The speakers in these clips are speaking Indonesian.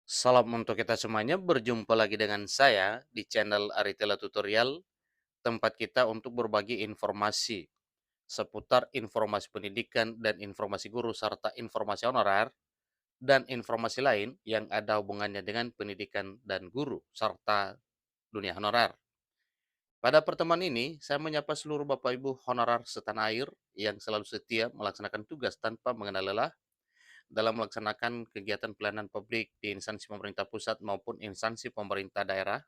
Salam untuk kita semuanya, berjumpa lagi dengan saya di channel Aritela Tutorial, tempat kita untuk berbagi informasi seputar informasi pendidikan dan informasi guru serta informasi honorer dan informasi lain yang ada hubungannya dengan pendidikan dan guru serta dunia honorer. Pada pertemuan ini, saya menyapa seluruh Bapak Ibu honorer setanah air yang selalu setia melaksanakan tugas tanpa mengenal lelah dalam melaksanakan kegiatan pelayanan publik di instansi pemerintah pusat maupun instansi pemerintah daerah.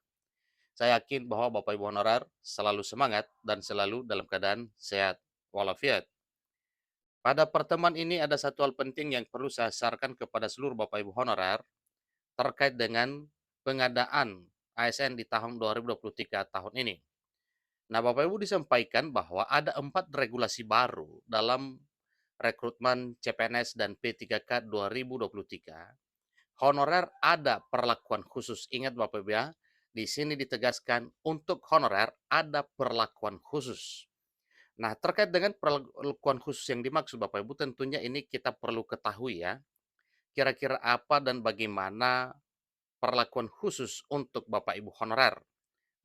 Saya yakin bahwa Bapak Ibu honorer selalu semangat dan selalu dalam keadaan sehat walafiat. Pada pertemuan ini ada satu hal penting yang perlu saya sarankan kepada seluruh Bapak Ibu honorer terkait dengan pengadaan ASN di tahun 2023 tahun ini. Nah, Bapak Ibu disampaikan bahwa ada 4 regulasi baru dalam rekrutmen CPNS dan P3K 2023. Honorer ada perlakuan khusus. Ingat Bapak Ibu ya, di sini ditegaskan untuk honorer ada perlakuan khusus. Nah, terkait dengan perlakuan khusus yang dimaksud Bapak Ibu, tentunya ini kita perlu ketahui ya, kira-kira apa dan bagaimana perlakuan khusus untuk Bapak Ibu honorer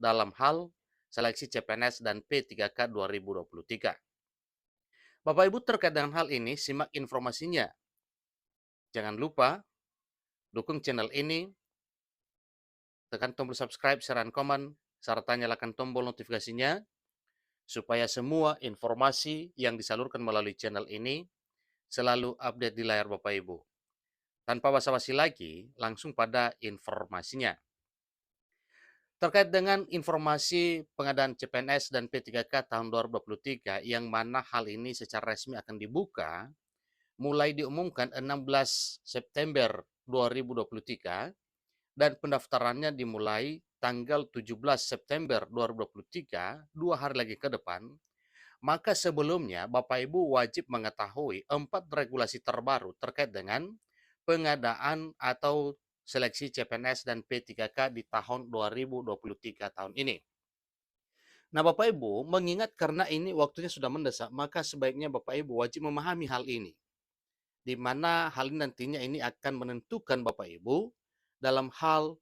dalam hal seleksi CPNS dan P3K 2023. Bapak Ibu terkait dengan hal ini, simak informasinya. Jangan lupa dukung channel ini, tekan tombol subscribe, share, dan komen, serta nyalakan tombol notifikasinya supaya semua informasi yang disalurkan melalui channel ini selalu update di layar Bapak Ibu. Tanpa basa-basi lagi, langsung pada informasinya. Terkait dengan informasi pengadaan CPNS dan P3K tahun 2023 yang mana hal ini secara resmi akan dibuka mulai diumumkan 16 September 2023 dan pendaftarannya dimulai tanggal 17 September 2023, 2 hari lagi ke depan. Maka sebelumnya Bapak Ibu wajib mengetahui 4 regulasi terbaru terkait dengan pengadaan atau seleksi CPNS dan P3K di tahun 2023 tahun ini. Nah, Bapak Ibu, mengingat karena ini waktunya sudah mendesak, maka sebaiknya Bapak Ibu wajib memahami hal ini. Di mana hal ini nantinya ini akan menentukan Bapak Ibu dalam hal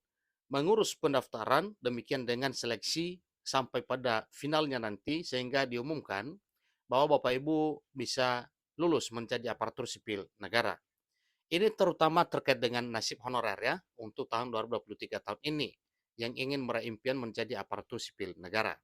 mengurus pendaftaran, demikian dengan seleksi sampai pada finalnya nanti sehingga diumumkan bahwa Bapak Ibu bisa lulus menjadi aparatur sipil negara. Ini terutama terkait dengan nasib honorer ya untuk tahun 2023 tahun ini yang ingin meraih impian menjadi aparatur sipil negara.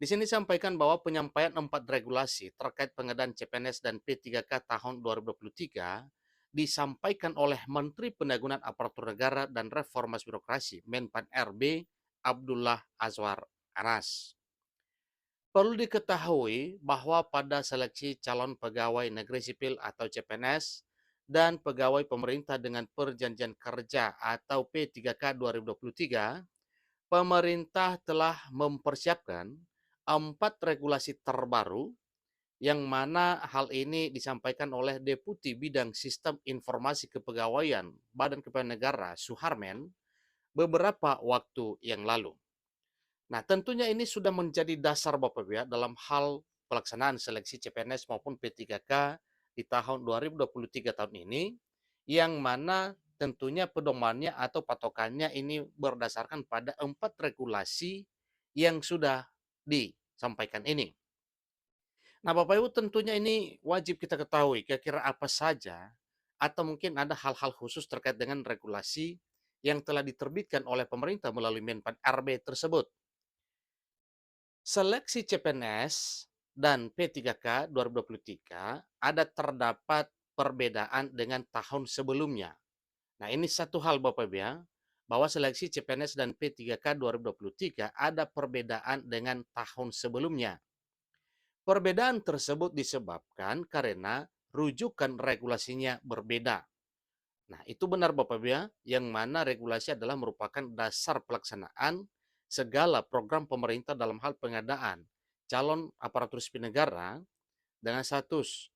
Di sini disampaikan bahwa penyampaian 4 regulasi terkait pengadaan CPNS dan P3K tahun 2023 disampaikan oleh Menteri Pendayagunaan Aparatur Negara dan Reformasi Birokrasi Menpan RB Abdullah Azwar Anas. Perlu diketahui bahwa pada seleksi calon pegawai negeri sipil atau CPNS dan pegawai pemerintah dengan perjanjian kerja atau P3K 2023, pemerintah telah mempersiapkan 4 regulasi terbaru yang mana hal ini disampaikan oleh Deputi Bidang Sistem Informasi Kepegawaian Badan Kepegawaian Negara Suharmen beberapa waktu yang lalu. Nah, tentunya ini sudah menjadi dasar Bapak Ibu ya dalam hal pelaksanaan seleksi CPNS maupun P3K di tahun 2023 tahun ini, yang mana tentunya pedomannya atau patokannya ini berdasarkan pada 4 regulasi yang sudah disampaikan ini. Nah, Bapak Ibu tentunya ini wajib kita ketahui kira-kira apa saja atau mungkin ada hal-hal khusus terkait dengan regulasi yang telah diterbitkan oleh pemerintah melalui Menpan RB tersebut. Seleksi CPNS dan P3K 2023 ada terdapat perbedaan dengan tahun sebelumnya. Nah, ini satu hal Bapak Ibu ya, bahwa seleksi CPNS dan P3K 2023 ada perbedaan dengan tahun sebelumnya. Perbedaan tersebut disebabkan karena rujukan regulasinya berbeda. Nah, itu benar Bapak Ibu ya, yang mana regulasi adalah merupakan dasar pelaksanaan segala program pemerintah dalam hal pengadaan calon aparatur sipil negara dengan status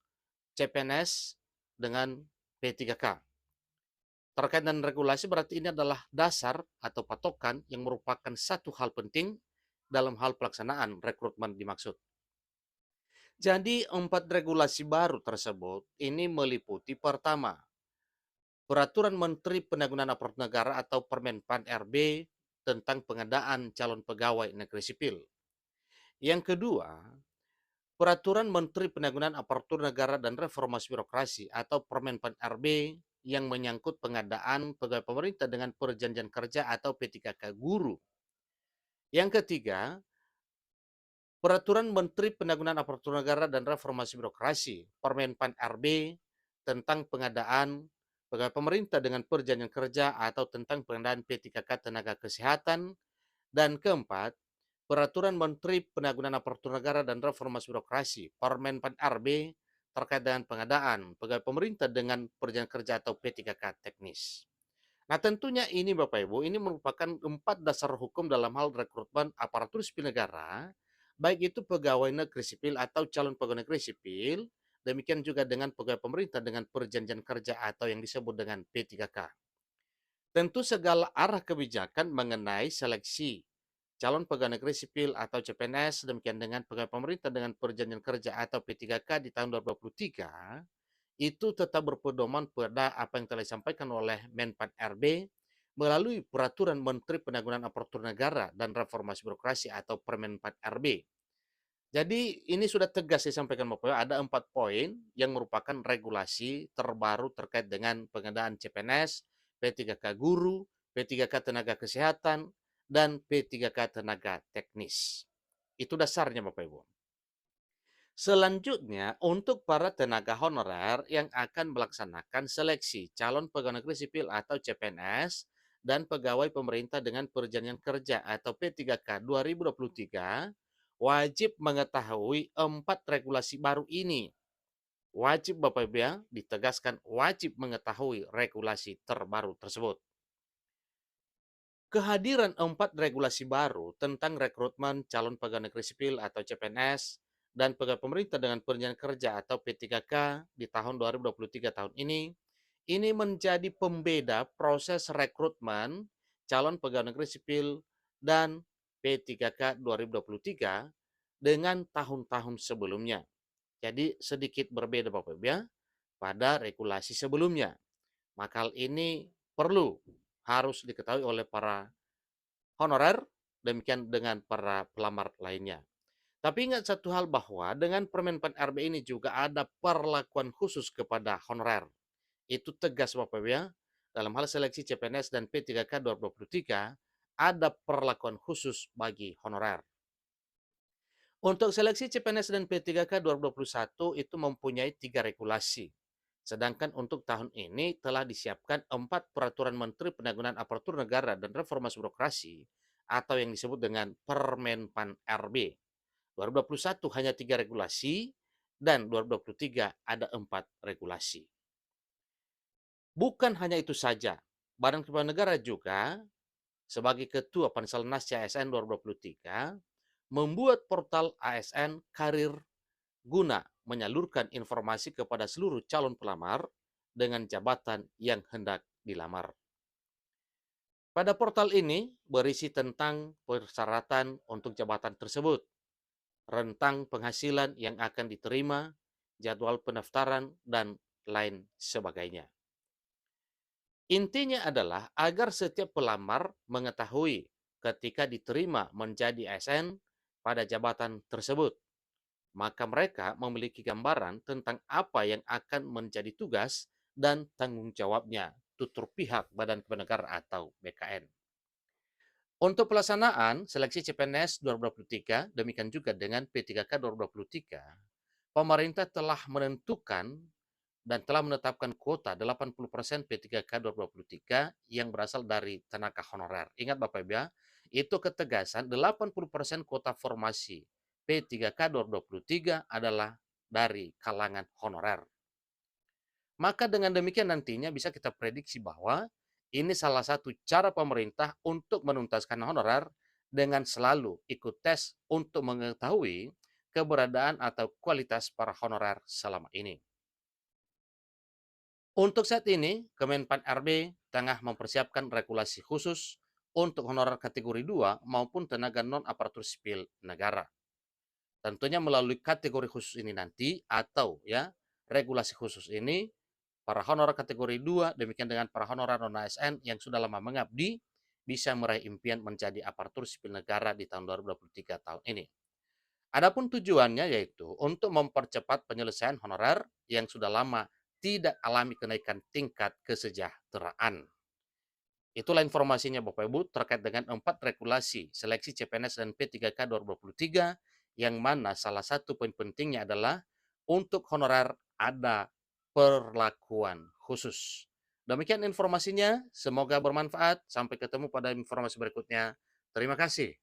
CPNS dengan P3K. Terkait dengan regulasi berarti ini adalah dasar atau patokan yang merupakan satu hal penting dalam hal pelaksanaan rekrutmen dimaksud. Jadi 4 regulasi baru tersebut ini meliputi pertama, Peraturan Menteri Penanggulangan Aparatur Negara atau Permenpan RB tentang pengadaan calon pegawai negeri sipil. Yang kedua, Peraturan Menteri Penanggulangan Aparatur Negara dan Reformasi Birokrasi atau Permenpan RB yang menyangkut pengadaan pegawai pemerintah dengan perjanjian kerja atau P3K guru. Yang ketiga, Peraturan Menteri Penanggulangan Aparatur Negara dan Reformasi Birokrasi, Permenpan RB, tentang pengadaan pegawai pemerintah dengan perjanjian kerja atau tentang pengadaan P3K tenaga kesehatan. Dan keempat, Peraturan Menteri Penanggulangan Aparatur Negara dan Reformasi Birokrasi, Permenpan RB, terkait dengan pengadaan pegawai pemerintah dengan perjanjian kerja atau P3K teknis. Nah, tentunya ini Bapak Ibu, ini merupakan 4 dasar hukum dalam hal rekrutmen aparatur sipil negara, baik itu pegawai negeri sipil atau calon pegawai negeri sipil, demikian juga dengan pegawai pemerintah dengan perjanjian kerja atau yang disebut dengan P3K. Tentu segala arah kebijakan mengenai seleksi calon pegawai negeri sipil atau CPNS, demikian dengan pegawai pemerintah dengan perjanjian kerja atau P3K di tahun 2023, itu tetap berpedoman pada apa yang telah disampaikan oleh Menpan RB melalui Peraturan Menteri Penanggulangan Aparatur Negara dan Reformasi Birokrasi atau Permenpan RB. Jadi ini sudah tegas disampaikan Bapak, ada 4 poin yang merupakan regulasi terbaru terkait dengan pengadaan CPNS, P3K guru, P3K tenaga kesehatan, dan P3K tenaga teknis. Itu dasarnya Bapak Ibu. Selanjutnya, untuk para tenaga honorer yang akan melaksanakan seleksi calon pegawai negeri sipil atau CPNS dan pegawai pemerintah dengan perjanjian kerja atau P3K 2023, wajib mengetahui 4 regulasi baru ini. Wajib Bapak Ibu ya, ditegaskan wajib mengetahui regulasi terbaru tersebut. Kehadiran 4 regulasi baru tentang rekrutmen calon pegawai negeri sipil atau CPNS dan pegawai pemerintah dengan perjanjian kerja atau P3K di tahun 2023 tahun ini menjadi pembeda proses rekrutmen calon pegawai negeri sipil dan P3K 2023 dengan tahun-tahun sebelumnya. Jadi sedikit berbeda Bapak Ibu ya pada regulasi sebelumnya. Maka hal ini perlu harus diketahui oleh para honorer, demikian dengan para pelamar lainnya. Tapi ingat satu hal bahwa dengan Permenpan RB ini juga ada perlakuan khusus kepada honorer. Itu tegas Bapak Ibu ya. Dalam hal seleksi CPNS dan P3K 2023 ada perlakuan khusus bagi honorer. Untuk seleksi CPNS dan P3K 2021 itu mempunyai 3 regulasi. Sedangkan untuk tahun ini telah disiapkan 4 peraturan Menteri Penanggulangan Aparatur Negara dan Reformasi Birokrasi atau yang disebut dengan Permenpan RB. 2021 hanya 3 regulasi dan 2023 ada 4 regulasi. Bukan hanya itu saja, Badan Kepegawaian Negara juga sebagai Ketua Panselnas ASN 2023 membuat portal ASN Karir guna menyalurkan informasi kepada seluruh calon pelamar dengan jabatan yang hendak dilamar. Pada portal ini berisi tentang persyaratan untuk jabatan tersebut, rentang penghasilan yang akan diterima, jadwal pendaftaran, dan lain sebagainya. Intinya adalah agar setiap pelamar mengetahui ketika diterima menjadi ASN pada jabatan tersebut, maka mereka memiliki gambaran tentang apa yang akan menjadi tugas dan tanggung jawabnya tutur pihak Badan Kepegawaian Negara atau BKN. Untuk pelaksanaan seleksi CPNS 2023, demikian juga dengan P3K 2023, pemerintah telah menentukan dan telah menetapkan kuota 80% P3K 2023 yang berasal dari tenaga honorer. Ingat Bapak Ibu ya, itu ketegasan 80% kuota formasi P3K 2023 adalah dari kalangan honorer. Maka dengan demikian nantinya bisa kita prediksi bahwa ini salah satu cara pemerintah untuk menuntaskan honorer dengan selalu ikut tes untuk mengetahui keberadaan atau kualitas para honorer selama ini. Untuk saat ini, Kemenpan RB tengah mempersiapkan regulasi khusus untuk honorer kategori 2 maupun tenaga non-aparatur sipil negara. Tentunya melalui kategori khusus ini nanti atau ya regulasi khusus ini para honorer kategori 2, demikian dengan para honorer non-ASN yang sudah lama mengabdi, bisa meraih impian menjadi aparatur sipil negara di tahun 2023 tahun ini. Adapun tujuannya yaitu untuk mempercepat penyelesaian honorer yang sudah lama tidak alami kenaikan tingkat kesejahteraan. Itulah informasinya Bapak Ibu terkait dengan 4 regulasi seleksi CPNS dan P3K 2023 yang mana salah satu poin pentingnya adalah untuk honorer ada perlakuan khusus. Demikian informasinya, semoga bermanfaat. Sampai ketemu pada informasi berikutnya. Terima kasih.